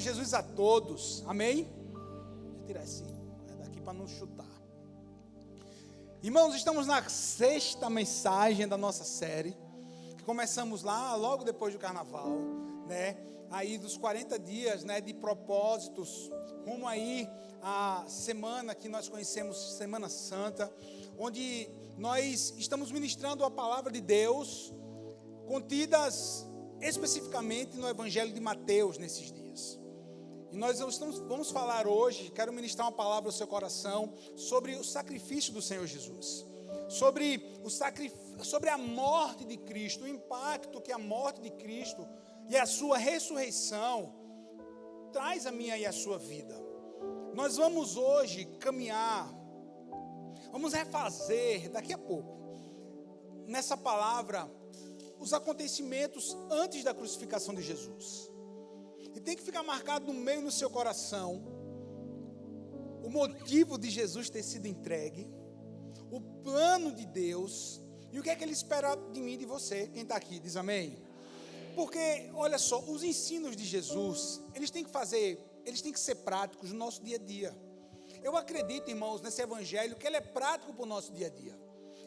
Jesus a todos. Amém? Vou tirar esse daqui para não chutar. Irmãos, estamos na 6ª mensagem da nossa série, que começamos lá logo depois do carnaval, né? Aí dos 40 dias, né, de propósitos, rumo aí à semana que nós conhecemos, Semana Santa, onde nós estamos ministrando a palavra de Deus, contidas especificamente no Evangelho de Mateus nesses dias. E nós vamos falar hoje, quero ministrar uma palavra ao seu coração, sobre o sacrifício do Senhor Jesus, sobre a morte de Cristo, o impacto que a morte de Cristo e a sua ressurreição traz a minha e a sua vida. Nós vamos hoje caminhar, vamos refazer daqui a pouco, nessa palavra, os acontecimentos antes da crucificação de Jesus. E tem que ficar marcado no meio do seu coração o motivo de Jesus ter sido entregue, o plano de Deus e o que é que Ele espera de mim e de você. Quem está aqui, diz amém? Porque, olha só, os ensinos de Jesus, eles têm que ser práticos no nosso dia a dia. Eu acredito, irmãos, nesse evangelho, que ele é prático para o nosso dia a dia.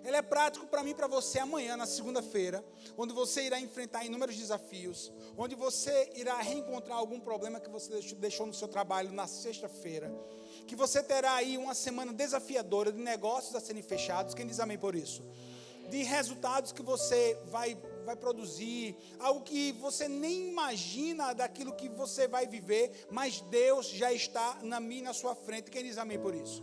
Ele é prático para mim e para você amanhã, na segunda-feira, onde você irá enfrentar inúmeros desafios, onde você irá reencontrar algum problema que você deixou no seu trabalho na sexta-feira, que você terá aí uma semana desafiadora de negócios a serem fechados. Quem diz amém por isso? De resultados que você vai produzir, algo que você nem imagina daquilo que você vai viver, mas Deus já está na minha e na sua frente. Quem diz amém por isso?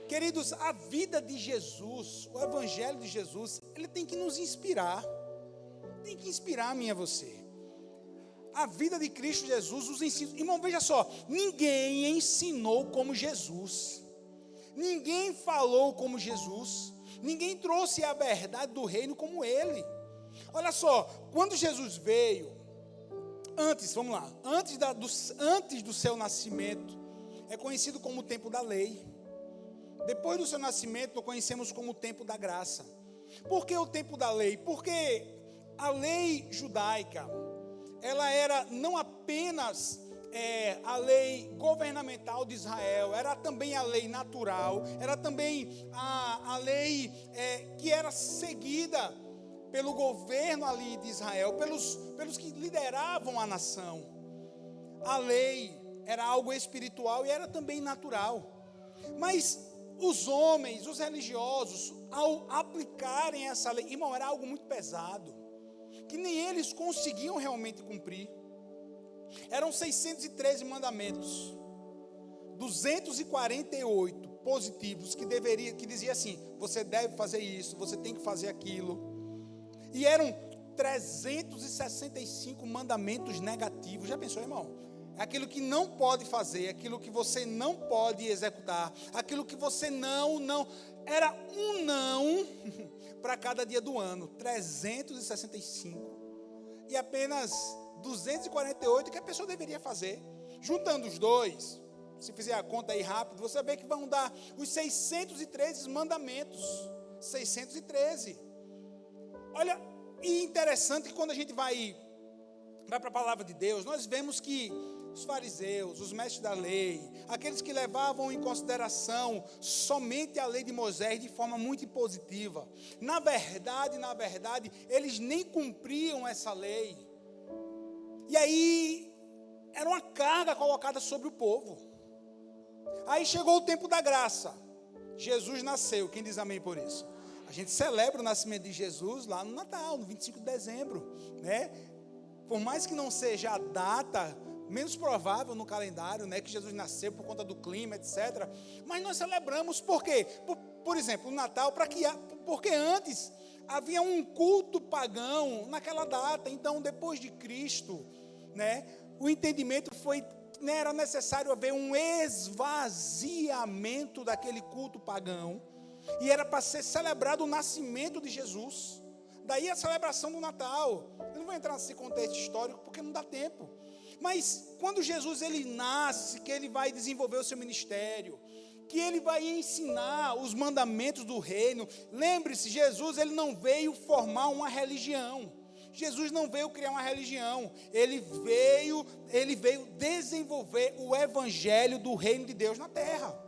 Queridos, a vida de Jesus, o Evangelho de Jesus, ele tem que nos inspirar, tem que inspirar a mim e a você. A vida de Cristo Jesus, os ensinos, irmão, veja só, ninguém ensinou como Jesus, ninguém falou como Jesus, ninguém trouxe a verdade do reino como Ele. Olha só, quando Jesus veio, antes do seu nascimento, é conhecido como o tempo da lei. Depois do seu nascimento, nós conhecemos como o tempo da graça. Por que o tempo da lei? Porque a lei judaica, ela era não apenas a lei governamental de Israel, era também a lei natural, era também a lei que era seguida pelo governo ali de Israel, pelos que lideravam a nação. A lei era algo espiritual e era também natural. Mas os homens, os religiosos, ao aplicarem essa lei, irmão, era algo muito pesado, que nem eles conseguiam realmente cumprir. Eram 613 mandamentos, 248 positivos que dizia assim: você deve fazer isso, você tem que fazer aquilo. E eram 365 mandamentos negativos. Já pensou, irmão? Aquilo que não pode fazer, aquilo que você não pode executar, aquilo que você não, era um não para cada dia do ano, 365, e apenas 248 que a pessoa deveria fazer. Juntando os dois, se fizer a conta aí rápido, você vê que vão dar os 613 mandamentos, 613. Olha, e interessante que quando a gente vai para a palavra de Deus, nós vemos que os fariseus, os mestres da lei, aqueles que levavam em consideração somente a lei de Moisés de forma muito impositiva, na verdade, eles nem cumpriam essa lei. E aí, era uma carga colocada sobre o povo. Aí chegou o tempo da graça. Jesus nasceu, quem diz amém por isso? A gente celebra o nascimento de Jesus lá no Natal, no 25 de dezembro, né? Por mais que não seja a data menos provável no calendário, né, que Jesus nasceu por conta do clima, etc. Mas nós celebramos por quê? Por exemplo, o Natal, porque antes havia um culto pagão naquela data. Então, depois de Cristo, né, o entendimento foi, né, era necessário haver um esvaziamento daquele culto pagão, e era para ser celebrado o nascimento de Jesus. Daí a celebração do Natal. Eu não vou entrar nesse contexto histórico porque não dá tempo. Mas quando Jesus ele nasce, que ele vai desenvolver o seu ministério, que ele vai ensinar os mandamentos do reino. Lembre-se, Jesus ele não veio formar uma religião. Jesus não veio criar uma religião, ele veio desenvolver o evangelho do reino de Deus na terra.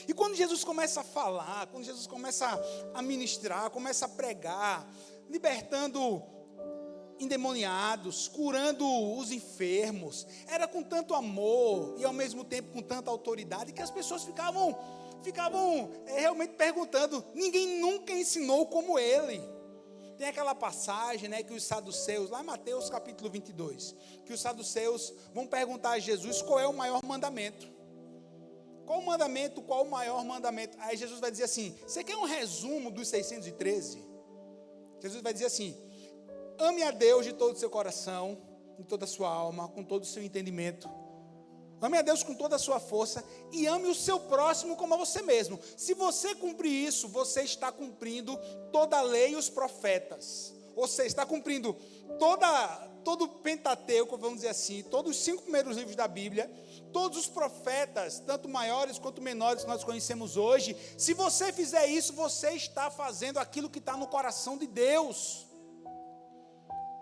E quando Jesus começa a falar, quando Jesus começa a ministrar, começa a pregar, libertando endemoniados, curando os enfermos, era com tanto amor e ao mesmo tempo com tanta autoridade que as pessoas ficavam realmente perguntando, ninguém nunca ensinou como ele. Tem aquela passagem, né, que os saduceus, lá em Mateus capítulo 22, que os saduceus vão perguntar a Jesus qual é o maior mandamento. Qual o mandamento, qual o maior mandamento? Aí Jesus vai dizer assim, você quer um resumo dos 613? Jesus vai dizer assim, ame a Deus de todo o seu coração, de toda a sua alma, com todo o seu entendimento. Ame a Deus com toda a sua força e ame o seu próximo como a você mesmo. Se você cumprir isso, você está cumprindo toda a lei e os profetas. Ou seja, está cumprindo todo o Pentateuco, vamos dizer assim, todos os 5 primeiros livros da Bíblia, todos os profetas, tanto maiores quanto menores que nós conhecemos hoje. Se você fizer isso, você está fazendo aquilo que está no coração de Deus.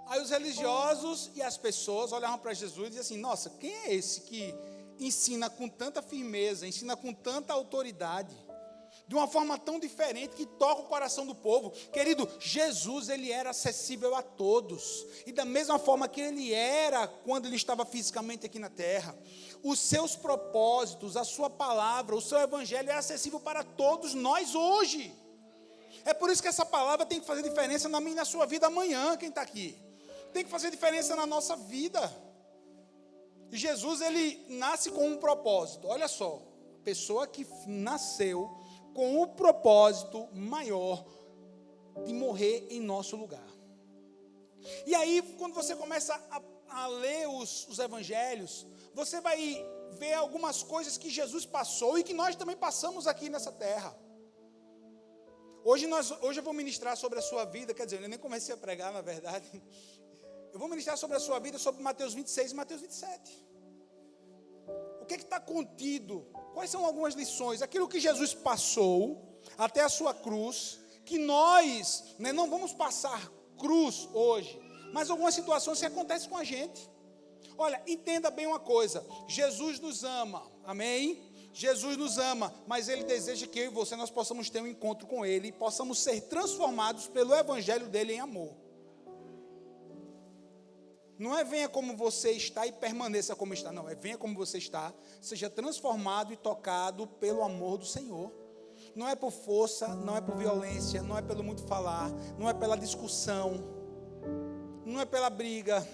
Aí os religiosos e as pessoas olhavam para Jesus e diziam assim, nossa, quem é esse que ensina com tanta firmeza, ensina com tanta autoridade, de uma forma tão diferente que toca o coração do povo? Querido, Jesus, ele era acessível a todos, e da mesma forma que ele era quando ele estava fisicamente aqui na terra, os seus propósitos, a sua palavra, o seu evangelho é acessível para todos nós hoje. É por isso que essa palavra tem que fazer diferença na minha e na sua vida amanhã, quem está aqui. Tem que fazer diferença na nossa vida. E Jesus, ele nasce com um propósito. Olha só, pessoa que nasceu com o propósito maior de morrer em nosso lugar. E aí, quando você começa a ler os evangelhos, você vai ver algumas coisas que Jesus passou e que nós também passamos aqui nessa terra. Hoje eu vou ministrar sobre a sua vida, quer dizer, eu nem comecei a pregar, na verdade. Eu vou ministrar sobre a sua vida, sobre Mateus 26 e Mateus 27. O que está contido? Quais são algumas lições? Aquilo que Jesus passou até a sua cruz, que nós, né, não vamos passar cruz hoje, mas algumas situações que acontecem com a gente. Olha, entenda bem uma coisa, Jesus nos ama, amém? Jesus nos ama, mas Ele deseja que eu e você, nós possamos ter um encontro com Ele, e possamos ser transformados pelo evangelho dEle em amor. Não é venha como você está e permaneça como está, não, é venha como você está, seja transformado e tocado pelo amor do Senhor. Não é por força, não é por violência, não é pelo muito falar, não é pela discussão, não é pela briga,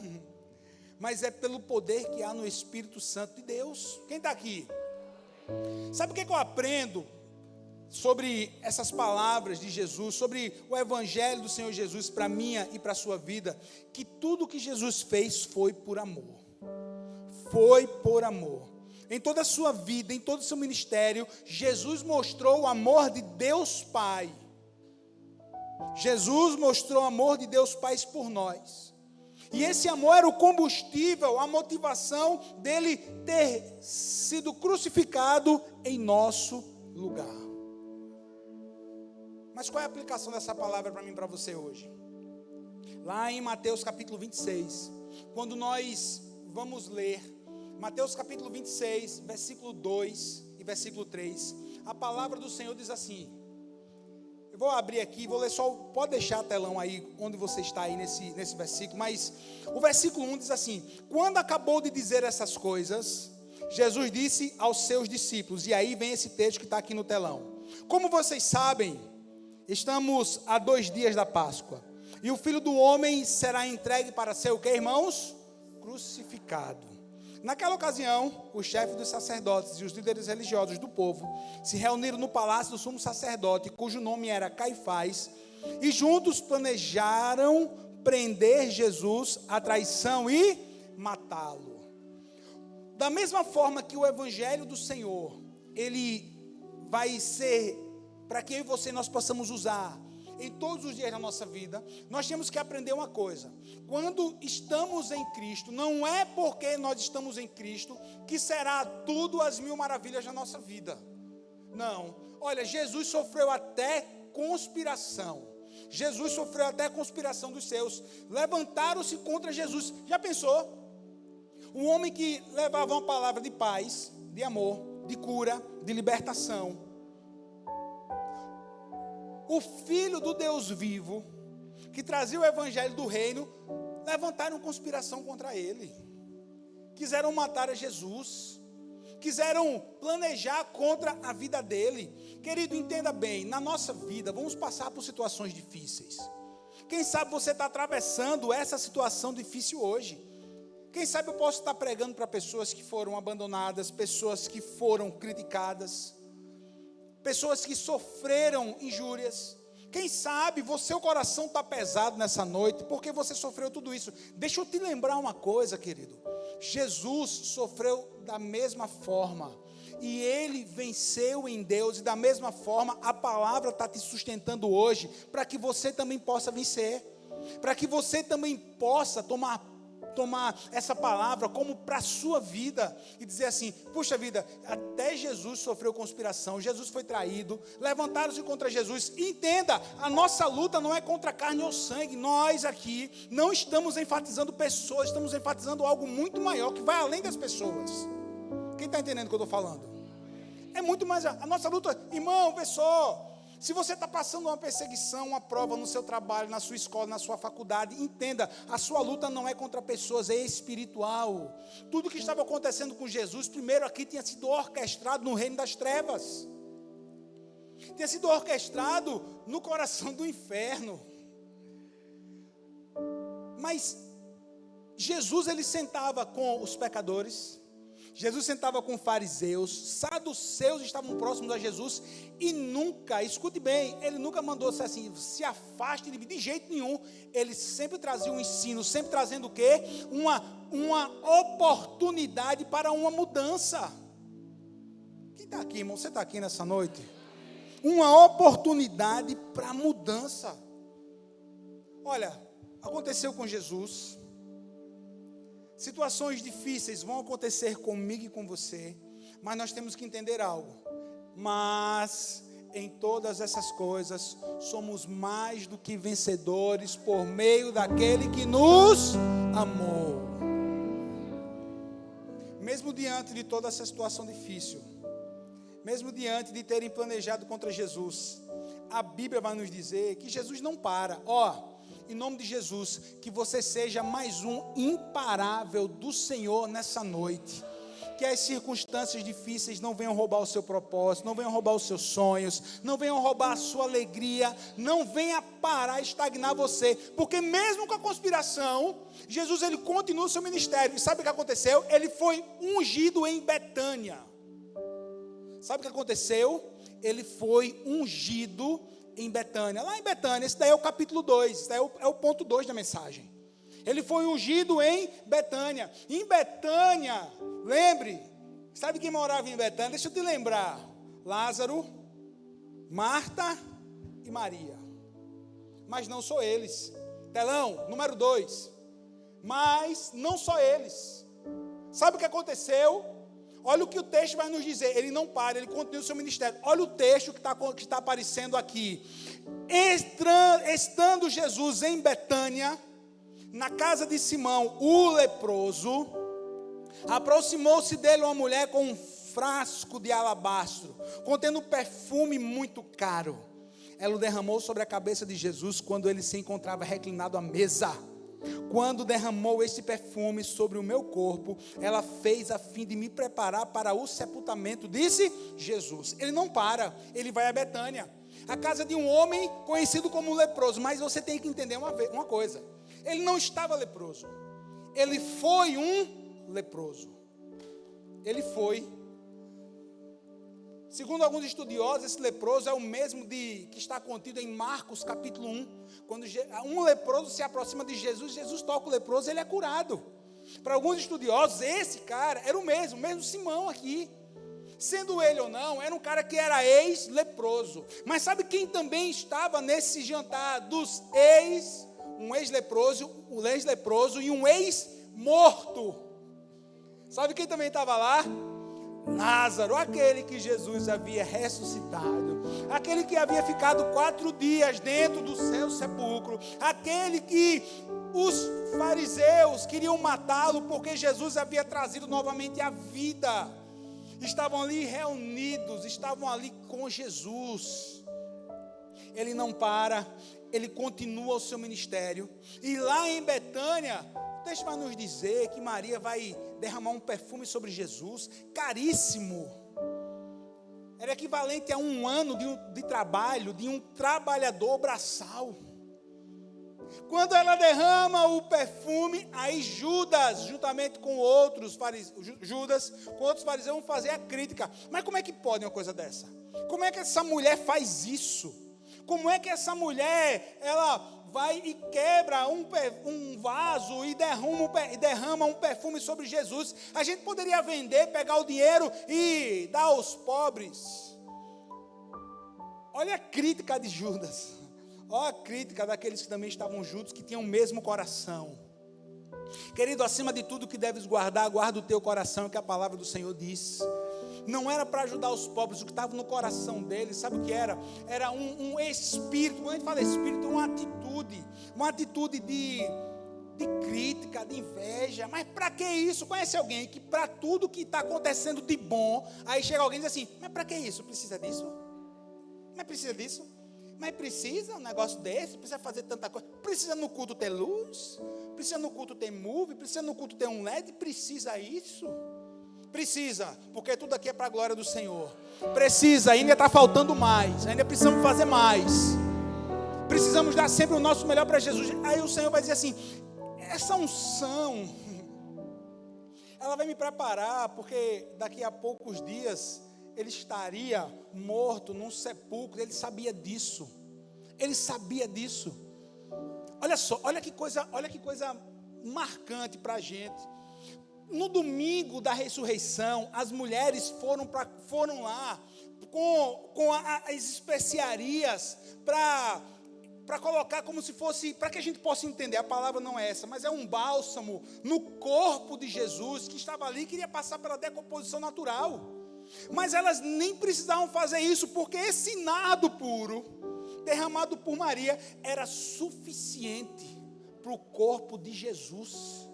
mas é pelo poder que há no Espírito Santo de Deus. Quem está aqui? Sabe o que eu aprendo sobre essas palavras de Jesus, sobre o evangelho do Senhor Jesus para a minha e para a sua vida? Que tudo que Jesus fez foi por amor. Foi por amor. Em toda a sua vida, em todo o seu ministério, Jesus mostrou o amor de Deus Pai. Jesus mostrou o amor de Deus Pai por nós. E esse amor era o combustível, a motivação dele ter sido crucificado em nosso lugar. Mas qual é a aplicação dessa palavra para mim e para você hoje? Lá em Mateus capítulo 26, quando nós vamos ler Mateus capítulo 26, versículo 2 e versículo 3, a palavra do Senhor diz assim, eu vou abrir aqui, vou ler só, pode deixar a telão aí, onde você está aí nesse versículo, mas o versículo 1 diz assim, quando acabou de dizer essas coisas, Jesus disse aos seus discípulos, e aí vem esse texto que está aqui no telão, como vocês sabem, estamos a 2 dias da Páscoa, e o Filho do Homem será entregue para ser o que, irmãos? Crucificado. Naquela ocasião, os chefes dos sacerdotes e os líderes religiosos do povo se reuniram no palácio do sumo sacerdote, cujo nome era Caifás, e juntos planejaram prender Jesus à traição e matá-lo. Da mesma forma que o evangelho do Senhor, ele vai ser para que eu e você nós possamos usar em todos os dias da nossa vida, nós temos que aprender uma coisa, quando estamos em Cristo, não é porque nós estamos em Cristo, que será tudo as mil maravilhas na nossa vida, não, olha, Jesus sofreu até conspiração, Jesus sofreu até a conspiração dos seus. Levantaram-se contra Jesus. Já pensou? Um homem que levava uma palavra de paz, de amor, de cura, de libertação. O Filho do Deus vivo, que trazia o evangelho do reino, levantaram conspiração contra ele. Quiseram matar a Jesus. Quiseram planejar contra a vida dele. Querido, entenda bem, na nossa vida vamos passar por situações difíceis. Quem sabe você está atravessando essa situação difícil hoje. Quem sabe eu posso estar pregando para pessoas que foram abandonadas, pessoas que foram criticadas, pessoas que sofreram injúrias. Quem sabe seu coração está pesado nessa noite, porque você sofreu tudo isso. Deixa eu te lembrar uma coisa, querido. Jesus sofreu da mesma forma, e Ele venceu em Deus, e da mesma forma a palavra está te sustentando hoje, para que você também possa vencer, para que você também possa tomar essa palavra como para a sua vida, e dizer assim, puxa vida, até Jesus sofreu conspiração, Jesus foi traído, levantaram-se contra Jesus. Entenda, a nossa luta não é contra carne ou sangue. Nós aqui não estamos enfatizando pessoas, estamos enfatizando algo muito maior, que vai além das pessoas. Quem está entendendo o que eu estou falando? É muito mais, a nossa luta, irmão, vê só. Se você está passando uma perseguição, uma prova no seu trabalho, na sua escola, na sua faculdade, entenda, a sua luta não é contra pessoas, é espiritual. Tudo que estava acontecendo com Jesus, primeiro aqui tinha sido orquestrado no reino das trevas. Tinha sido orquestrado no coração do inferno. Mas Jesus, ele sentava com os pecadores, Jesus sentava com fariseus, saduceus estavam próximos a Jesus, e nunca, escute bem, ele nunca mandou assim, se afaste de mim, de jeito nenhum. Ele sempre trazia um ensino, sempre trazendo o quê? Uma oportunidade para uma mudança. Quem está aqui, irmão? Você está aqui nessa noite? Uma oportunidade para mudança. Olha, aconteceu com Jesus. Situações difíceis vão acontecer comigo e com você, mas nós temos que entender algo. Mas em todas essas coisas somos mais do que vencedores por meio daquele que nos amou. Mesmo diante de toda essa situação difícil, mesmo diante de terem planejado contra Jesus, a Bíblia vai nos dizer que Jesus não para. Em nome de Jesus, que você seja mais um imparável do Senhor nessa noite. Que as circunstâncias difíceis não venham roubar o seu propósito, não venham roubar os seus sonhos, não venham roubar a sua alegria, não venha parar, estagnar você. Porque mesmo com a conspiração, Jesus, ele continua o seu ministério. E sabe o que aconteceu? Ele foi ungido em Betânia. Sabe o que aconteceu? Ele foi ungido em Betânia, lá em Betânia. Esse daí é o capítulo 2, esse daí é o ponto 2 da mensagem. Ele foi ungido em Betânia. Em Betânia, lembre, sabe quem morava em Betânia? Deixa eu te lembrar, Lázaro, Marta e Maria. Mas não só eles. Telão, número 2. Mas não só eles. Sabe o que aconteceu? Olha o que o texto vai nos dizer. Ele não para, ele continua o seu ministério. Olha o texto que está aparecendo aqui. Estando Jesus em Betânia, na casa de Simão, o leproso, aproximou-se dele uma mulher com um frasco de alabastro, contendo perfume muito caro. Ela o derramou sobre a cabeça de Jesus quando ele se encontrava reclinado à mesa. Quando derramou este perfume sobre o meu corpo, ela fez a fim de me preparar para o sepultamento, disse Jesus. Ele não para, ele vai a Betânia, a casa de um homem conhecido como leproso. Mas você tem que entender uma coisa: ele não estava leproso, ele foi um leproso. Ele foi. Segundo alguns estudiosos, esse leproso é o mesmo que está contido em Marcos capítulo 1. Quando um leproso se aproxima de Jesus, Jesus toca o leproso, ele é curado. Para alguns estudiosos, esse cara era o mesmo Simão aqui. Sendo ele ou não, era um cara que era ex-leproso. Mas sabe quem também estava nesse jantar dos um ex-leproso e um ex-morto? Sabe quem também estava lá? Lázaro, aquele que Jesus havia ressuscitado, aquele que havia ficado 4 dias dentro do seu sepulcro, aquele que os fariseus queriam matá-lo porque Jesus havia trazido novamente a vida. Estavam ali reunidos, estavam ali com Jesus. Ele não para, ele continua o seu ministério. E lá em Betânia, o texto vai nos dizer que Maria vai derramar um perfume sobre Jesus, caríssimo. Era equivalente a 1 ano de trabalho de um trabalhador braçal. Quando ela derrama o perfume, aí Judas, juntamente com outros fariseus, vão fazer a crítica. Mas como é que pode uma coisa dessa? Como é que essa mulher faz isso? Como é que essa mulher, ela vai e quebra um vaso e derrama um perfume sobre Jesus? A gente poderia vender, pegar o dinheiro e dar aos pobres. Olha a crítica de Judas. Olha a crítica daqueles que também estavam juntos, que tinham o mesmo coração. Querido, acima de tudo que deves guardar, guarda o teu coração, que a palavra do Senhor diz. Não era para ajudar os pobres, o que estava no coração deles, sabe o que era? Era um espírito, quando a gente fala espírito, uma atitude de crítica, de inveja. Mas para que isso? Conhece alguém que para tudo que está acontecendo de bom, aí chega alguém e diz assim, mas para que isso? Precisa disso? Mas precisa disso? Mas precisa um negócio desse? Precisa fazer tanta coisa? Precisa no culto ter luz? Precisa no culto ter move? Precisa no culto ter um LED? Precisa isso? Precisa, porque tudo aqui é para a glória do Senhor. Precisa, ainda está faltando mais. Ainda precisamos fazer mais. Precisamos dar sempre o nosso melhor para Jesus. Aí o Senhor vai dizer assim, essa unção, ela vai me preparar, porque daqui a poucos dias ele estaria morto num sepulcro. Ele sabia disso. Ele sabia disso. Olha só, olha que coisa marcante para a gente. No domingo da ressurreição, as mulheres foram lá com as especiarias para colocar como se fosse, para que a gente possa entender, a palavra não é essa, mas é um bálsamo no corpo de Jesus, que estava ali, queria passar pela decomposição natural. Mas elas nem precisavam fazer isso, porque esse nardo puro, derramado por Maria, era suficiente para o corpo de Jesus.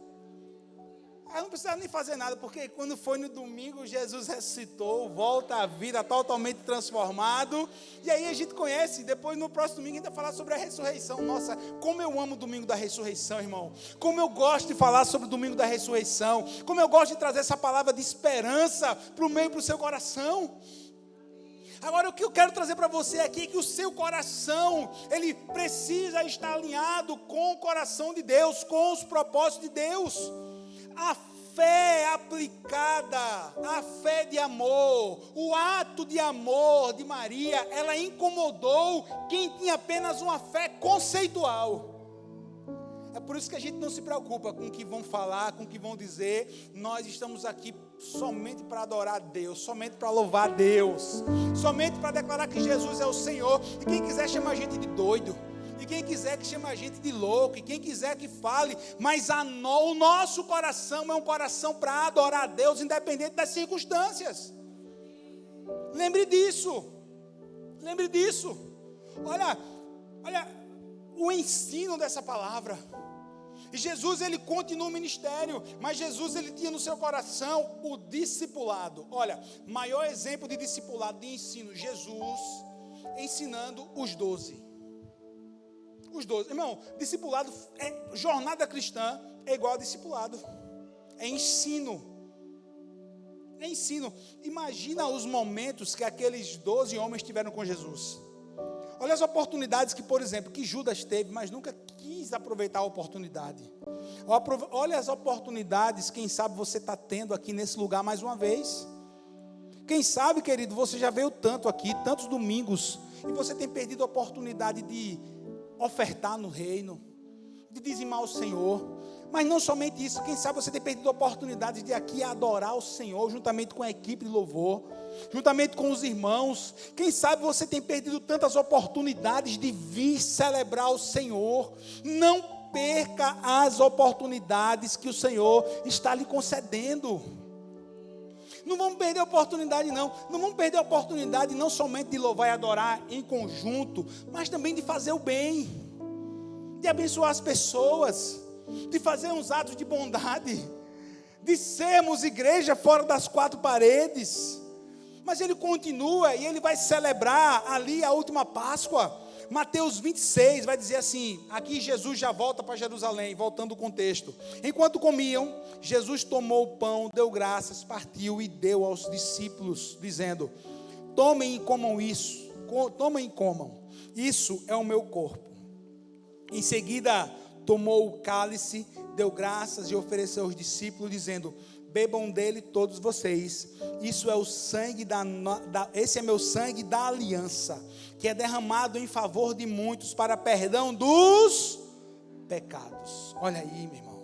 Ela não precisava nem fazer nada, porque quando foi no domingo, Jesus ressuscitou, volta à vida totalmente transformado. E aí a gente conhece, depois no próximo domingo a gente vai falar sobre a ressurreição. Nossa, como eu amo o domingo da ressurreição, irmão. Como eu gosto de falar sobre o domingo da ressurreição. Como eu gosto de trazer essa palavra de esperança para o meio e para o seu coração. Agora o que eu quero trazer para você aqui é que o seu coração, ele precisa estar alinhado com o coração de Deus, com os propósitos de Deus. A fé aplicada, a fé de amor, o ato de amor de Maria, ela incomodou quem tinha apenas uma fé conceitual. É por isso que a gente não se preocupa com o que vão falar, com o que vão dizer. Nós estamos aqui somente para adorar a Deus, somente para louvar a Deus, somente para declarar que Jesus é o Senhor. E quem quiser chama a gente de doido, e quem quiser que chame a gente de louco, e quem quiser que fale, mas o nosso coração é um coração para adorar a Deus, independente das circunstâncias. Lembre disso. Olha o ensino dessa palavra. E Jesus, ele continua o ministério, mas Jesus, ele tinha no seu coração o discipulado. Olha, maior exemplo de discipulado, de ensino, Jesus ensinando os 12. Irmão, discipulado, jornada cristã é igual a discipulado. É ensino. Imagina os momentos que aqueles 12 homens tiveram com Jesus. Olha as oportunidades que, por exemplo, que Judas teve, mas nunca quis aproveitar a oportunidade. Olha as oportunidades, quem sabe você está tendo aqui nesse lugar mais uma vez. Quem sabe, querido, você já veio tanto aqui, tantos domingos, e você tem perdido a oportunidade de ofertar no reino, de dizimar o Senhor. Mas não somente isso, quem sabe você tem perdido a oportunidade de aqui adorar o Senhor, juntamente com a equipe de louvor, juntamente com os irmãos. Quem sabe você tem perdido tantas oportunidades de vir celebrar o Senhor. Não perca as oportunidades que o Senhor está lhe concedendo. Não vamos perder a oportunidade, não. Não vamos perder a oportunidade não somente de louvar e adorar em conjunto, mas também de fazer o bem, de abençoar as pessoas, de fazer uns atos de bondade, de sermos igreja fora das quatro paredes. Mas ele continua e ele vai celebrar ali a última Páscoa. Mateus 26 vai dizer assim, aqui Jesus já volta para Jerusalém, voltando o contexto. Enquanto comiam, Jesus tomou o pão, deu graças, partiu e deu aos discípulos, dizendo: tomem e comam isso, tomem e comam, isso é o meu corpo. Em seguida, tomou o cálice, deu graças e ofereceu aos discípulos, dizendo: bebam dele todos vocês, isso é o sangue esse é meu sangue da aliança, que é derramado em favor de muitos para perdão dos pecados. Olha aí, meu irmão,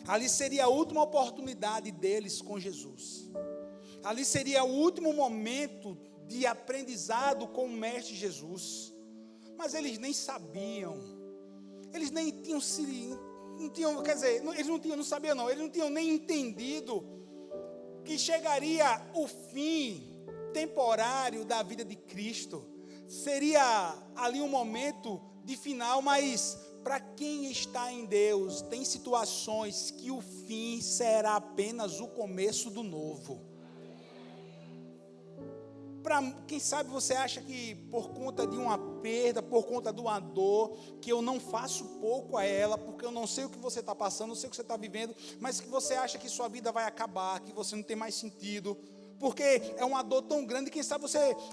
ali seria a última oportunidade deles com Jesus, ali seria o último momento de aprendizado com o Mestre Jesus, mas eles nem sabiam, eles nem tinham não tinham, quer dizer, eles não sabiam, eles não tinham nem entendido que chegaria o fim temporário da vida de Cristo, seria ali um momento de final, mas para quem está em Deus, tem situações que o fim será apenas o começo do novo. Quem sabe você acha que por conta de uma perda, por conta de uma dor, que eu não faço pouco a ela, porque eu não sei o que você está passando, não sei o que você está vivendo, mas que você acha que sua vida vai acabar, que você não tem mais sentido, porque é uma dor tão grande. Quem sabe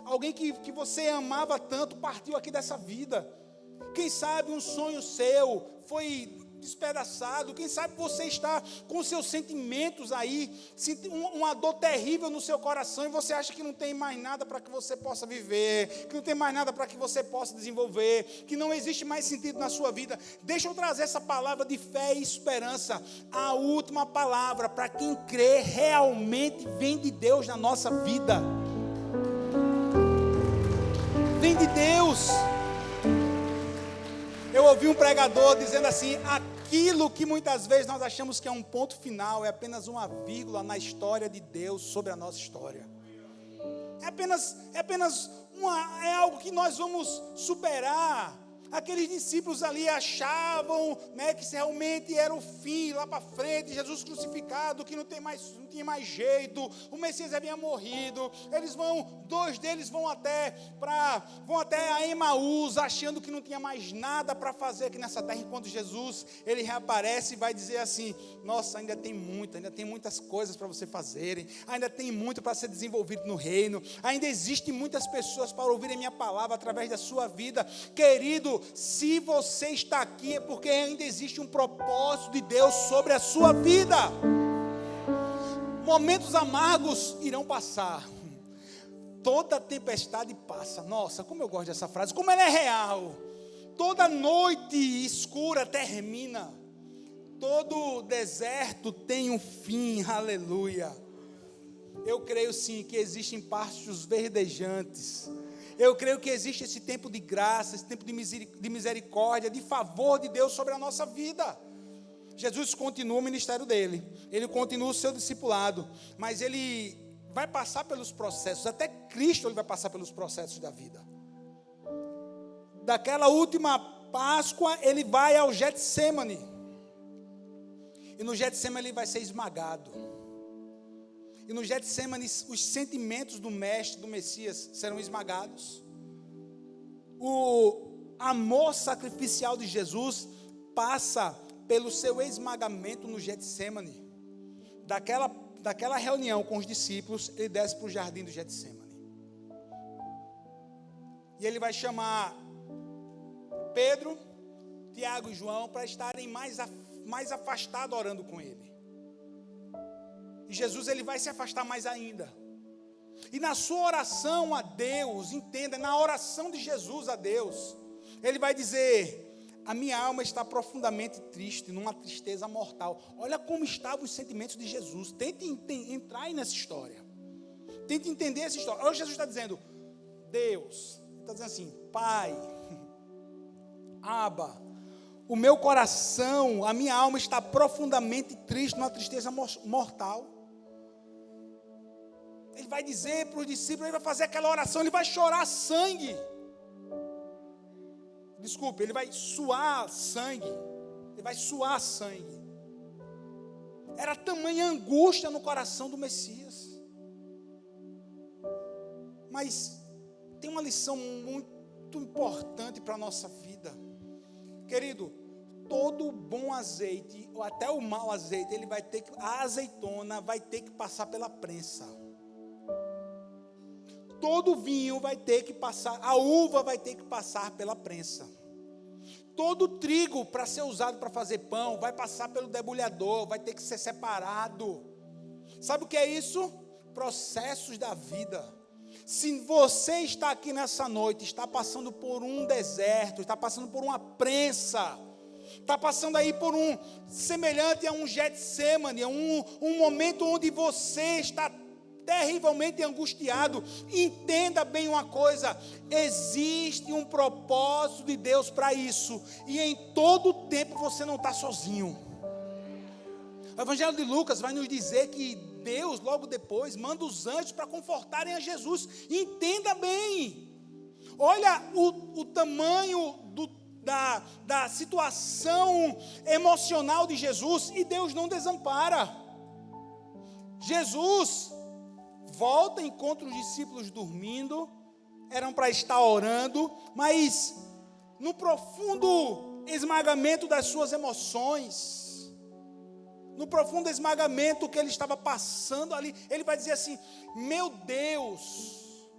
alguém que você amava tanto, partiu aqui dessa vida. Quem sabe um sonho seu foi despedaçado. Quem sabe você está com seus sentimentos aí, uma dor terrível no seu coração, e você acha que não tem mais nada para que você possa viver, que não tem mais nada para que você possa desenvolver, que não existe mais sentido na sua vida. Deixa eu trazer essa palavra de fé e esperança, a última palavra para quem crê realmente vem de Deus na nossa vida, vem de Deus. Eu ouvi um pregador dizendo assim: aquilo que muitas vezes nós achamos que é um ponto final, é apenas uma vírgula na história de Deus sobre a nossa história. É algo que nós vamos superar. Aqueles discípulos ali achavam, que realmente era o fim, lá para frente, Jesus crucificado, que não tinha mais jeito, o Messias havia morrido. Dois deles vão até a Emaús, achando que não tinha mais nada para fazer aqui nessa terra, enquanto Jesus, ele reaparece e vai dizer assim: nossa, ainda tem muitas coisas para você fazerem, ainda tem muito para ser desenvolvido no reino, ainda existem muitas pessoas para ouvirem minha palavra através da sua vida. Querido, se você está aqui é porque ainda existe um propósito de Deus sobre a sua vida. Momentos amargos irão passar, toda tempestade passa. Nossa, como eu gosto dessa frase, como ela é real. Toda noite escura termina, todo deserto tem um fim. Aleluia. Eu creio sim que existem pastos verdejantes. Eu creio que existe esse tempo de graça, esse tempo de misericórdia, de favor de Deus sobre a nossa vida. Jesus continua o ministério dele, ele continua o seu discipulado, mas ele vai passar pelos processos, até Cristo ele vai passar pelos processos da vida. Daquela última Páscoa, ele vai ao Getsêmani, e no Getsêmani ele vai ser esmagado. E no Getsêmani os sentimentos do Mestre, do Messias, serão esmagados. O amor sacrificial de Jesus passa pelo seu esmagamento no Getsêmani. Daquela reunião com os discípulos, ele desce para o jardim do Getsêmani. E ele vai chamar Pedro, Tiago e João para estarem mais afastados orando com ele. E Jesus ele vai se afastar mais ainda. E na sua oração a Deus, entenda, na oração de Jesus a Deus, ele vai dizer: a minha alma está profundamente triste, numa tristeza mortal. Olha como estavam os sentimentos de Jesus. Tente entrar aí nessa história. Tente entender essa história. Olha, Jesus está dizendo: Deus, está dizendo assim: Pai, Abba, o meu coração, a minha alma está profundamente triste, numa tristeza mortal. ele vai dizer para os discípulos, ele vai fazer aquela oração, ele vai chorar sangue. Desculpe, ele vai suar sangue. Ele vai suar sangue. Era tamanha angústia no coração do Messias. Mas tem uma lição muito importante para a nossa vida. Querido, todo bom azeite, ou até o mau azeite, a azeitona vai ter que passar pela prensa. Todo vinho vai ter que passar, a uva vai ter que passar pela prensa. Todo trigo para ser usado para fazer pão vai passar pelo debulhador, vai ter que ser separado. Sabe o que é isso? Processos da vida. Se você está aqui nessa noite, está passando por um deserto, está passando por uma prensa, está passando aí por semelhante a um Getsemane, um momento onde você está terrivelmente angustiado, entenda bem uma coisa, existe um propósito de Deus para isso, e em todo tempo você não está sozinho. O Evangelho de Lucas vai nos dizer que Deus, logo depois, manda os anjos para confortarem a Jesus. Entenda bem, olha o tamanho da situação emocional de Jesus, e Deus não desampara. Jesus volta, encontra os discípulos dormindo, eram para estar orando, mas no profundo esmagamento das suas emoções, no profundo esmagamento que ele estava passando ali, ele vai dizer assim: meu Deus,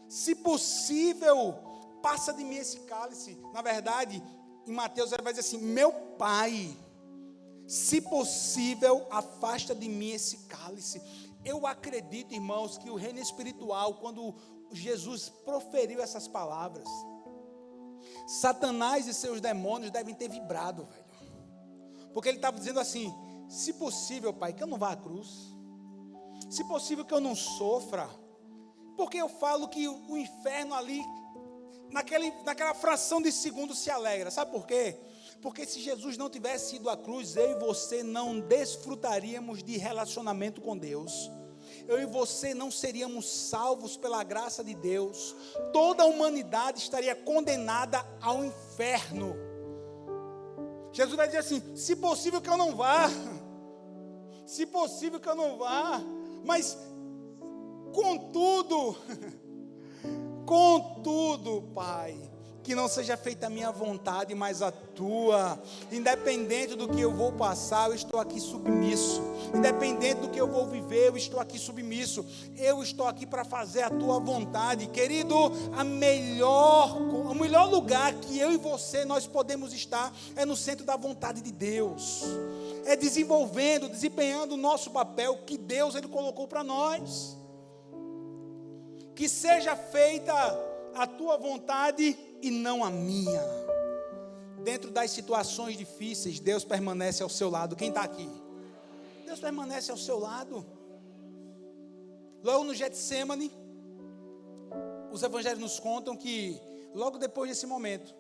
se possível, passa de mim esse cálice. Na verdade, em Mateus ele vai dizer assim: meu Pai, se possível, afasta de mim esse cálice. Eu acredito, irmãos, que o reino espiritual, quando Jesus proferiu essas palavras, Satanás e seus demônios devem ter vibrado, velho. Porque ele estava dizendo assim: se possível, Pai, que eu não vá à cruz. Se possível que eu não sofra. Porque eu falo que o inferno ali, naquela fração de segundo se alegra. Sabe por quê? Porque se Jesus não tivesse ido à cruz, eu e você não desfrutaríamos de relacionamento com Deus. Eu e você não seríamos salvos pela graça de Deus. Toda a humanidade estaria condenada ao inferno. Jesus vai dizer assim: se possível que eu não vá. Se possível que eu não vá. Mas, contudo, Pai, que não seja feita a minha vontade, mas a tua. Independente do que eu vou passar, eu estou aqui submisso. Independente do que eu vou viver, eu estou aqui submisso. Eu estou aqui para fazer a tua vontade. Querido, o melhor lugar que eu e você, nós podemos estar, é no centro da vontade de Deus. É desempenhando o nosso papel que Deus ele colocou para nós. Que seja feita a tua vontade e não a minha. Dentro das situações difíceis, Deus permanece ao seu lado. Quem está aqui? Deus permanece ao seu lado. Logo no Getsemane, os evangelhos nos contam que logo depois desse momento,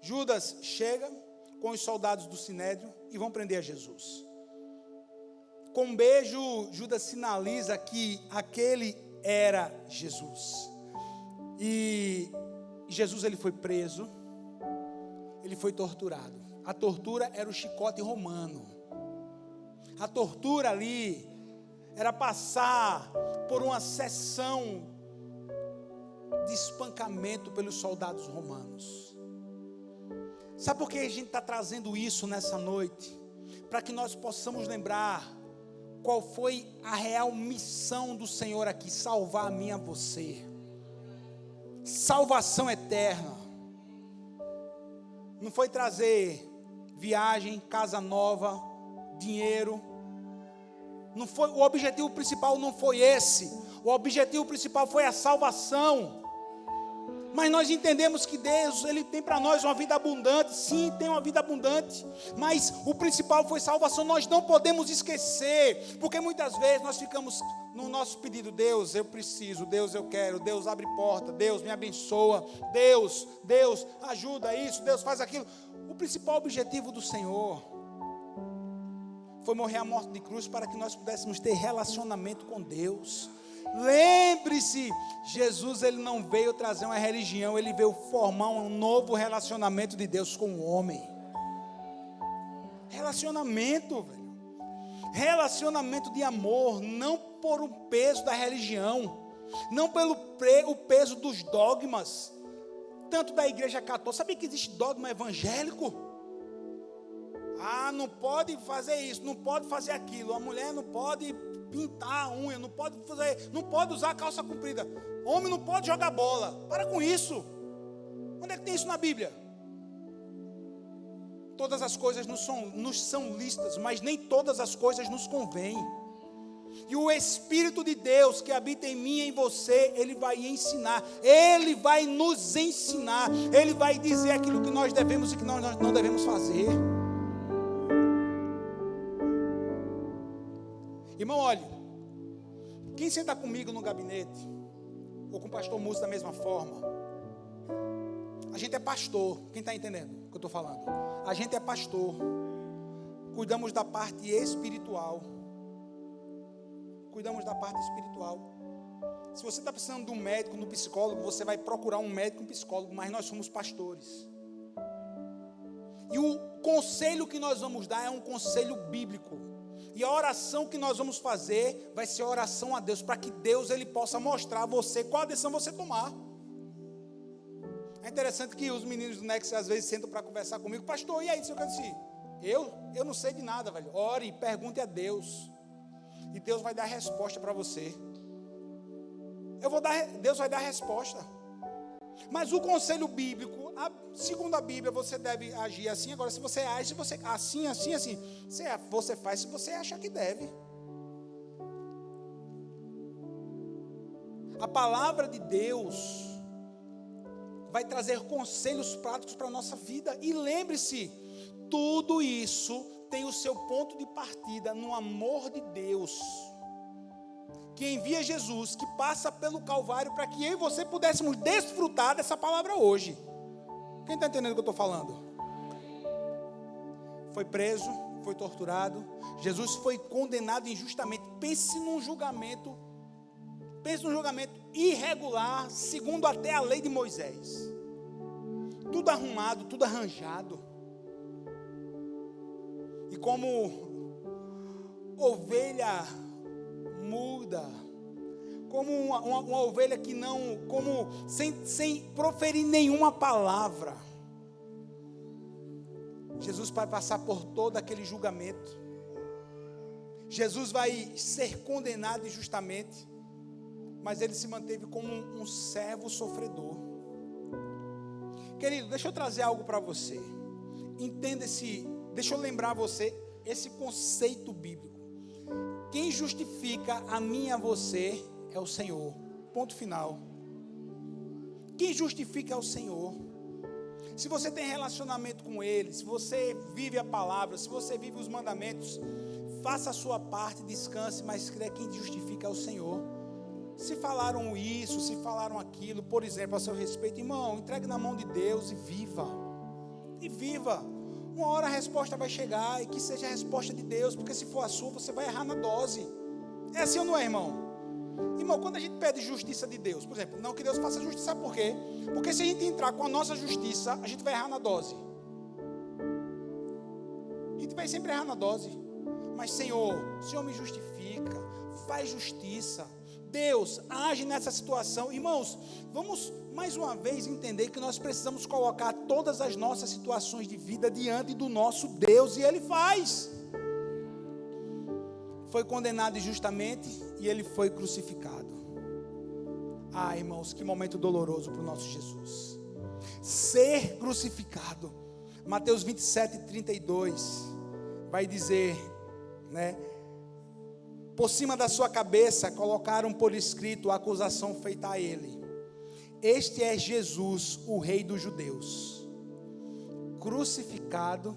Judas chega com os soldados do Sinédrio e vão prender a Jesus. Com um beijo, Judas sinaliza que aquele era Jesus. E Jesus ele foi preso, ele foi torturado. A tortura era o chicote romano. A tortura ali era passar por uma sessão de espancamento pelos soldados romanos. Sabe por que a gente está trazendo isso nessa noite? Para que nós possamos lembrar qual foi a real missão do Senhor aqui: salvar a mim e a você. Salvação eterna. Não foi trazer viagem, casa nova, dinheiro. Não foi, o objetivo principal não foi esse. O objetivo principal foi a salvação. Mas nós entendemos que Deus, ele tem para nós uma vida abundante. Sim, tem uma vida abundante. Mas o principal foi salvação. Nós não podemos esquecer. Porque muitas vezes nós ficamos no nosso pedido: Deus, eu preciso. Deus, eu quero. Deus, abre porta. Deus, me abençoa. Deus, ajuda isso. Deus, faz aquilo. O principal objetivo do Senhor foi morrer a morte de cruz para que nós pudéssemos ter relacionamento com Deus. Lembre-se, Jesus ele não veio trazer uma religião, ele veio formar um novo relacionamento de Deus com o homem. Relacionamento, velho. Relacionamento de amor, não por um peso da religião, não pelo o peso dos dogmas, tanto da igreja católica. Sabia que existe dogma evangélico? Ah, não pode fazer isso, não pode fazer aquilo, a mulher não pode pintar a unha, não pode usar calça comprida, homem não pode jogar bola. Para com isso. Onde é que tem isso na Bíblia? Todas as coisas nos são lícitas, mas nem todas as coisas nos convêm. E o Espírito de Deus que habita em mim e em você, Ele vai ensinar, Ele vai nos ensinar, Ele vai dizer aquilo que nós devemos e que nós não devemos fazer. Irmão, olha, quem senta comigo no gabinete, ou com o pastor Múcio da mesma forma, a gente é pastor. Quem está entendendo o que eu estou falando? A gente é pastor, cuidamos da parte espiritual. Cuidamos da parte espiritual. Se você está precisando de um médico, de um psicólogo, você vai procurar um médico, um psicólogo, mas nós somos pastores. E o conselho que nós vamos dar é um conselho bíblico. E a oração que nós vamos fazer vai ser a oração a Deus, para que Deus ele possa mostrar a você qual a decisão você tomar. É interessante que os meninos do Next às vezes sentam para conversar comigo. Pastor, e aí? Eu não sei de nada, velho. Ore, pergunte a Deus. E Deus vai dar a resposta para você. Deus vai dar a resposta. Mas o conselho bíblico, segundo a Bíblia, você deve agir assim. Agora, se você age assim, você faz se você achar que deve. A palavra de Deus vai trazer conselhos práticos para a nossa vida. E lembre-se, tudo isso tem o seu ponto de partida no amor de Deus, que envia Jesus, que passa pelo Calvário, para que eu e você pudéssemos desfrutar dessa palavra hoje. Quem está entendendo o que eu estou falando? Foi preso, foi torturado, Jesus foi condenado injustamente. Pense num julgamento irregular, segundo até a lei de Moisés. Tudo arrumado, tudo arranjado. E como ovelha muda, como uma ovelha que não, sem proferir nenhuma palavra, Jesus vai passar por todo aquele julgamento. Jesus vai ser condenado injustamente, mas ele se manteve como um servo sofredor. Querido, deixa eu trazer algo para você. Entenda deixa eu lembrar você esse conceito bíblico. Quem justifica a mim e a você é o Senhor. Ponto final. Quem justifica é o Senhor. Se você tem relacionamento com Ele, se você vive a palavra, se você vive os mandamentos, faça a sua parte, descanse, mas crê que quem justifica é o Senhor. Se falaram isso, se falaram aquilo, por exemplo, a seu respeito, irmão, entregue na mão de Deus e viva. E viva. Uma hora a resposta vai chegar, e que seja a resposta de Deus, porque se for a sua, você vai errar na dose. É assim ou não é, irmão? Irmão, quando a gente pede justiça de Deus, por exemplo, não que Deus faça justiça, sabe por quê? Porque se a gente entrar com a nossa justiça, a gente vai errar na dose. A gente vai sempre errar na dose. Mas Senhor, o Senhor me justifica, faz justiça. Deus, age nessa situação. Irmãos, vamos mais uma vez entender que nós precisamos colocar todas as nossas situações de vida diante do nosso Deus, e Ele faz. Foi condenado injustamente e Ele foi crucificado. Ah, irmãos, que momento doloroso para o nosso Jesus. Ser crucificado. Mateus 27:32 vai dizer, né? Por cima da sua cabeça colocaram por escrito a acusação feita a ele. Este é Jesus, o Rei dos Judeus. Crucificado,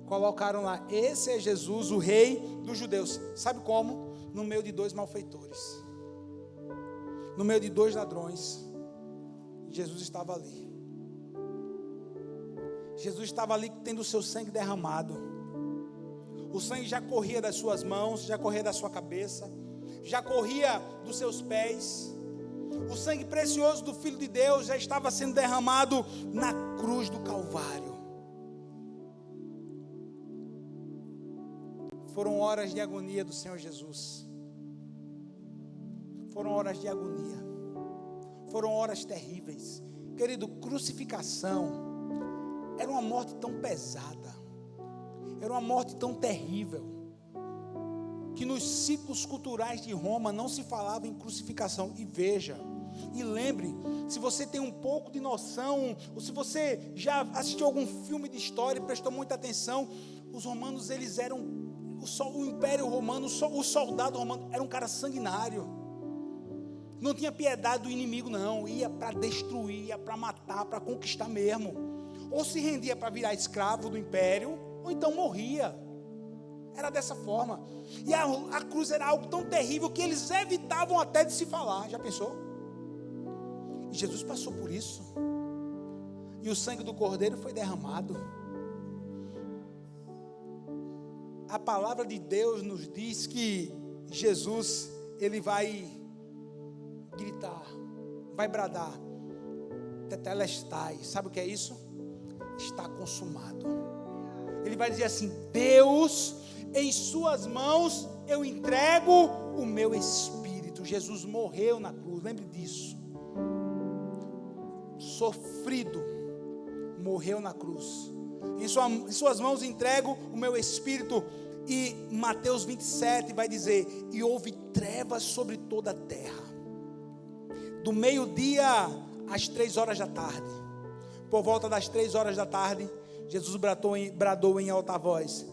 colocaram lá, esse é Jesus, o Rei dos Judeus. Sabe como? No meio de dois malfeitores, no meio de dois ladrões. Jesus estava ali. Jesus estava ali tendo o seu sangue derramado. O sangue já corria das suas mãos, já corria da sua cabeça, já corria dos seus pés. O sangue precioso do Filho de Deus já estava sendo derramado na cruz do Calvário. Foram horas de agonia do Senhor Jesus. Foram horas de agonia. Foram horas terríveis. Querido, crucificação era uma morte tão pesada, era uma morte tão terrível, que nos ciclos culturais de Roma não se falava em crucificação. E veja, e lembre, se você tem um pouco de noção, ou se você já assistiu algum filme de história e prestou muita atenção, os romanos, eles eram, o Império Romano, o soldado romano era um cara sanguinário. Não tinha piedade do inimigo, não. Ia para destruir, ia para matar, para conquistar mesmo. Ou se rendia para virar escravo do império, ou então morria. Era dessa forma. E a cruz era algo tão terrível que eles evitavam até de se falar. Já pensou? E Jesus passou por isso. E o sangue do Cordeiro foi derramado. A palavra de Deus nos diz que Jesus, ele vai gritar, vai bradar, tetelestai. Sabe o que é isso? Está consumado. Ele vai dizer assim: Deus, em suas mãos eu entrego o meu espírito. Jesus morreu na cruz, lembre disso. Sofrido, morreu na cruz. Em suas mãos entrego o meu espírito. E Mateus 27 vai dizer: e houve trevas sobre toda a terra, do meio-dia às 3 horas da tarde. Por volta das 3 horas da tarde, Jesus bradou em alta voz: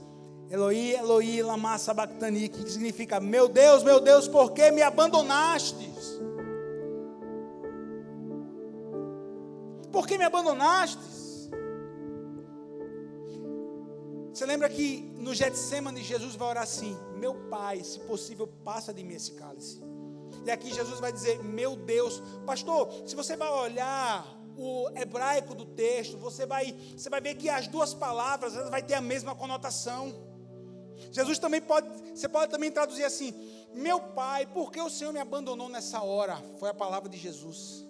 Eloi, Eloi, lama sabachthani, que significa: meu Deus, por que me abandonastes? Por que me abandonastes? Você lembra que no Getsêmani Jesus vai orar assim: meu Pai, se possível, passa de mim esse cálice. E aqui Jesus vai dizer: meu Deus. Pastor, se você vai olhar o hebraico do texto, você vai ver que as duas palavras, elas vai ter a mesma conotação. Jesus também você pode também traduzir assim: meu Pai, por que o Senhor me abandonou nessa hora? Foi a palavra de Jesus.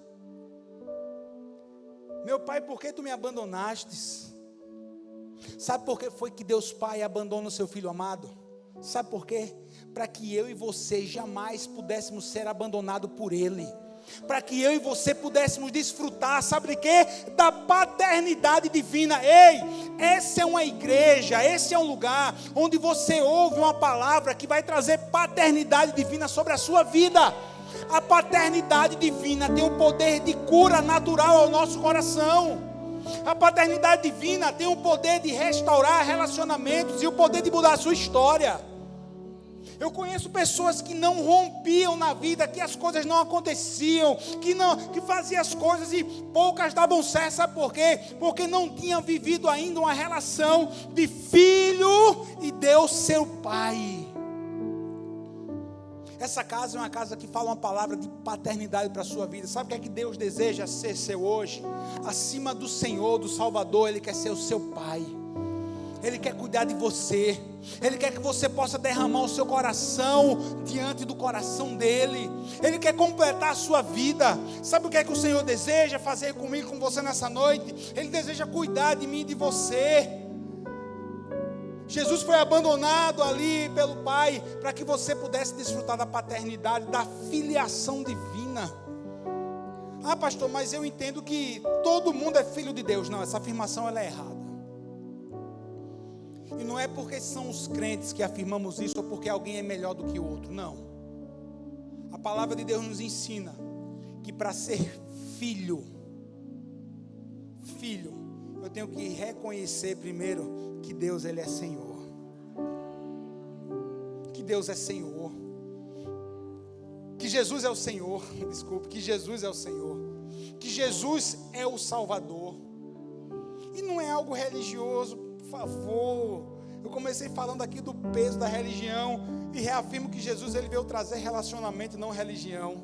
Meu Pai, por que tu me abandonastes? Sabe por que foi que Deus Pai abandona o seu Filho amado? Sabe por quê? Para que eu e você jamais pudéssemos ser abandonados por Ele. Para que eu e você pudéssemos desfrutar, sabe de quê? Da paternidade divina. Ei, essa é uma igreja, esse é um lugar onde você ouve uma palavra que vai trazer paternidade divina sobre a sua vida. A paternidade divina tem o poder de cura natural ao nosso coração. A paternidade divina tem o poder de restaurar relacionamentos e o poder de mudar a sua história. Eu conheço pessoas que não rompiam na vida, que as coisas não aconteciam, que faziam as coisas e poucas davam certo. Sabe por quê? Porque não tinham vivido ainda uma relação de filho e Deus seu pai. Essa casa é uma casa que fala uma palavra de paternidade para a sua vida. Sabe o que é que Deus deseja ser seu hoje? Acima do Senhor, do Salvador, Ele quer ser o seu pai. Ele quer cuidar de você. Ele quer que você possa derramar o seu coração diante do coração dEle. Ele quer completar a sua vida. Sabe o que é que o Senhor deseja fazer comigo, com você nessa noite? Ele deseja cuidar de mim e de você. Jesus foi abandonado ali pelo Pai para que você pudesse desfrutar da paternidade, da filiação divina. Ah, pastor, mas eu entendo que todo mundo é filho de Deus. Não, essa afirmação ela é errada. E não é porque são os crentes que afirmamos isso ou porque alguém é melhor do que o outro, não. A palavra de Deus nos ensina que para ser filho, eu tenho que reconhecer primeiro que Deus Ele é Senhor. Que Deus é Senhor. Que Jesus é o Senhor. Desculpe, que Jesus é o Senhor. Que Jesus é o Salvador. E não é algo religioso, por favor. Eu comecei falando aqui do peso da religião e reafirmo que Jesus ele veio trazer relacionamento e não religião.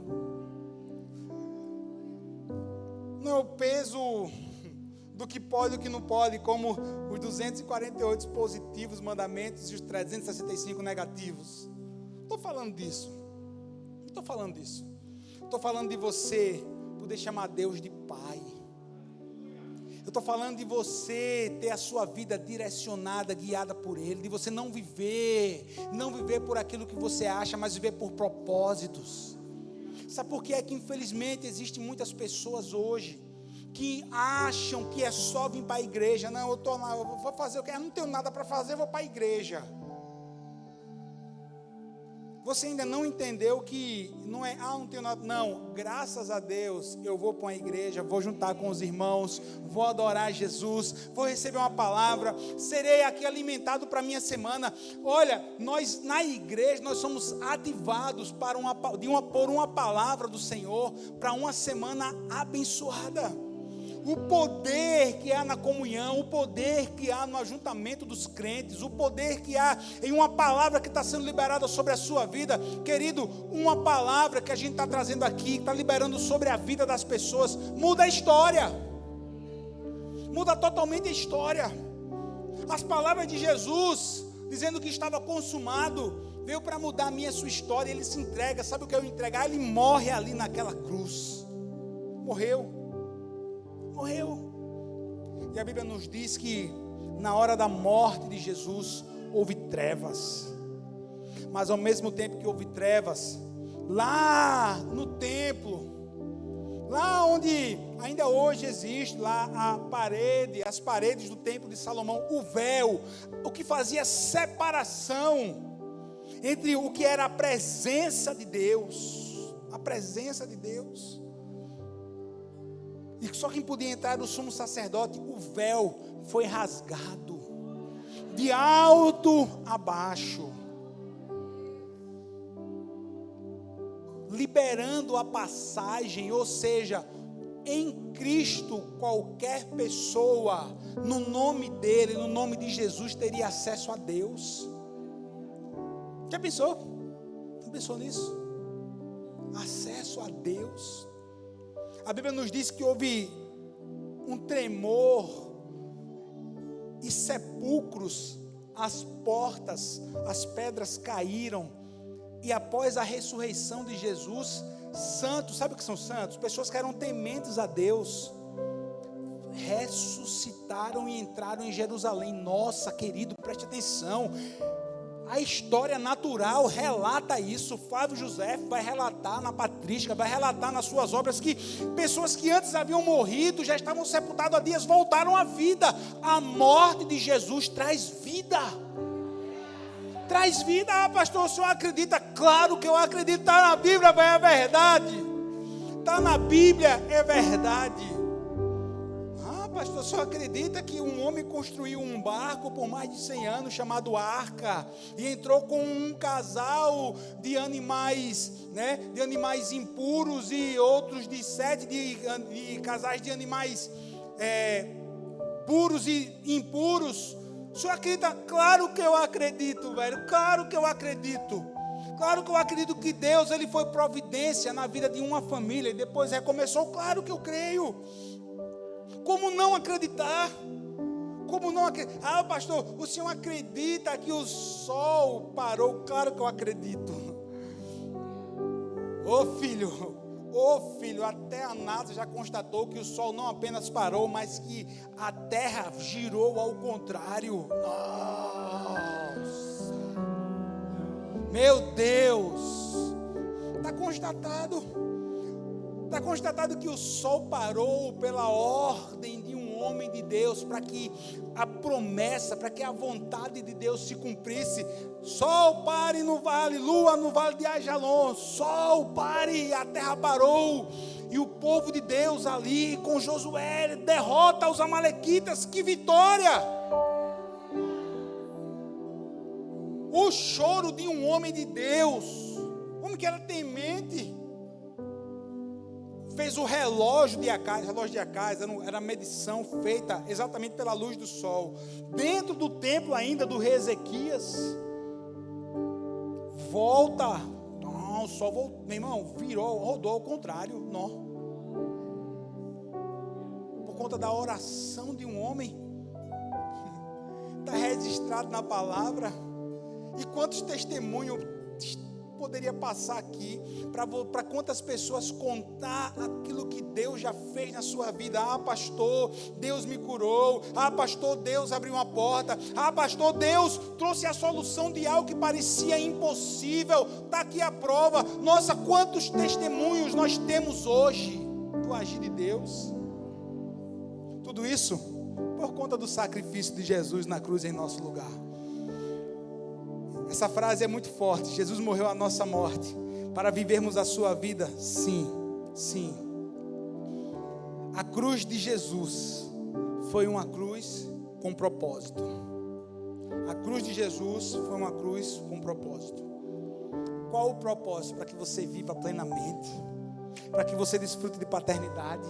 Não é o peso do que pode e do que não pode, como os 248 positivos mandamentos e os 365 negativos. Não estou falando disso. falando disso. Estou falando de você poder chamar Deus de Pai. Eu estou falando de você ter a sua vida direcionada, guiada por Ele, de você não viver por aquilo que você acha, mas viver por propósitos. Sabe por que é que infelizmente existem muitas pessoas hoje que acham que é só vir para a igreja? Não, eu estou lá, eu vou fazer o que? Eu não tenho nada para fazer, eu vou para a igreja. Você ainda não entendeu que não é, não tenho nada, não, graças a Deus, eu vou para uma igreja, vou juntar com os irmãos, vou adorar Jesus, vou receber uma palavra, serei aqui alimentado para a minha semana. Olha, nós na igreja, nós somos ativados por uma palavra do Senhor, para uma semana abençoada. O poder que há na comunhão, o poder que há no ajuntamento dos crentes, o poder que há em uma palavra que está sendo liberada sobre a sua vida, querido, uma palavra que a gente está trazendo aqui, está liberando sobre a vida das pessoas, muda a história, muda totalmente a história. As palavras de Jesus, dizendo que estava consumado, veio para mudar a minha e a sua história. Ele se entrega, sabe o que é o entregar? Ele morre ali naquela cruz, morreu. E a Bíblia nos diz que na hora da morte de Jesus houve trevas, mas ao mesmo tempo que houve trevas, lá no templo, lá onde ainda hoje existe lá as paredes do templo de Salomão, o véu, o que fazia separação entre o que era a presença de Deus, e só quem podia entrar era o sumo sacerdote. O véu foi rasgado de alto a baixo, liberando a passagem, ou seja, em Cristo qualquer pessoa, no nome dele, no nome de Jesus, teria acesso a Deus. Já pensou? Já pensou nisso? Acesso a Deus. A Bíblia nos diz que houve um tremor e sepulcros, as portas, as pedras caíram, e após a ressurreição de Jesus, santos, sabe o que são santos? Pessoas que eram tementes a Deus, ressuscitaram e entraram em Jerusalém. Nossa, querido, preste atenção. A história natural relata isso. Flávio José vai relatar na patrística, vai relatar nas suas obras que pessoas que antes haviam morrido, já estavam sepultadas há dias, voltaram à vida. A morte de Jesus traz vida. Traz vida. Ah, pastor, o senhor acredita? Claro que eu acredito. Está na Bíblia, é verdade. Está na Bíblia, é verdade. Pastor, o senhor acredita que um homem construiu um barco por mais de 100 anos chamado Arca, e entrou com um casal de animais, né, de animais impuros, e outros de 7 de casais de animais puros e impuros? O senhor acredita? Claro que eu acredito, velho, claro que eu acredito. Claro que eu acredito que Deus, ele foi providência na vida de uma família e depois recomeçou. Claro que eu creio. Como não acreditar? Como não acreditar? Ah, pastor, o senhor acredita que o sol parou? Claro que eu acredito. Ô filho, até a NASA já constatou que o sol não apenas parou, mas que a terra girou ao contrário. Nossa, meu Deus, está constatado. Está constatado que o sol parou pela ordem de um homem de Deus, para que a promessa, para que a vontade de Deus se cumprisse. Sol pare no vale, lua no vale de Ajalon, sol pare, e a terra parou, e o povo de Deus ali com Josué derrota os amalequitas. Que vitória! O choro de um homem de Deus, homem que era temente, fez o relógio de Acais. Era a medição feita exatamente pela luz do sol, dentro do templo ainda do rei Ezequias. Volta, não, o sol voltou, meu irmão, rodou ao contrário, não, por conta da oração de um homem. Está registrado na palavra. E quantos testemunhos poderia passar aqui para quantas pessoas contar aquilo que Deus já fez na sua vida. Ah, pastor, Deus me curou. Ah, pastor, Deus abriu uma porta. Ah, pastor, Deus trouxe a solução de algo que parecia impossível. Está aqui a prova. Nossa, quantos testemunhos nós temos hoje do agir de Deus. Tudo isso por conta do sacrifício de Jesus na cruz em nosso lugar. Essa frase é muito forte. Jesus morreu a nossa morte para vivermos a sua vida. Sim, sim. A cruz de Jesus foi uma cruz com propósito. A cruz de Jesus foi uma cruz com propósito. Qual o propósito? Para que você viva plenamente, para que você desfrute de paternidade,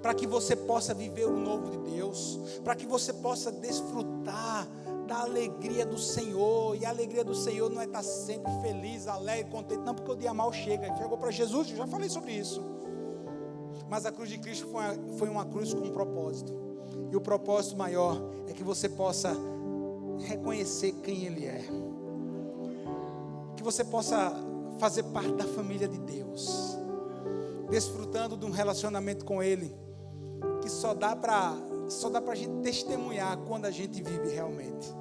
para que você possa viver o novo de Deus, para que você possa desfrutar da alegria do Senhor. E a alegria do Senhor não é estar sempre feliz, alegre, contente, não, porque o dia mal chega. Chegou para Jesus, eu já falei sobre isso. Mas a cruz de Cristo foi uma cruz com um propósito. E o propósito maior é que você possa reconhecer quem Ele é, que você possa fazer parte da família de Deus, desfrutando de um relacionamento com Ele, que só dá para a gente testemunhar quando a gente vive realmente.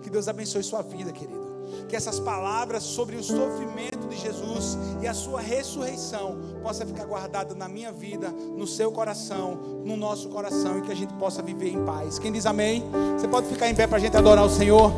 Que Deus abençoe sua vida, querido. Que essas palavras sobre o sofrimento de Jesus e a sua ressurreição possa ficar guardada na minha vida, no seu coração, no nosso coração, e que a gente possa viver em paz. Quem diz amém? Você pode ficar em pé para a gente adorar o Senhor.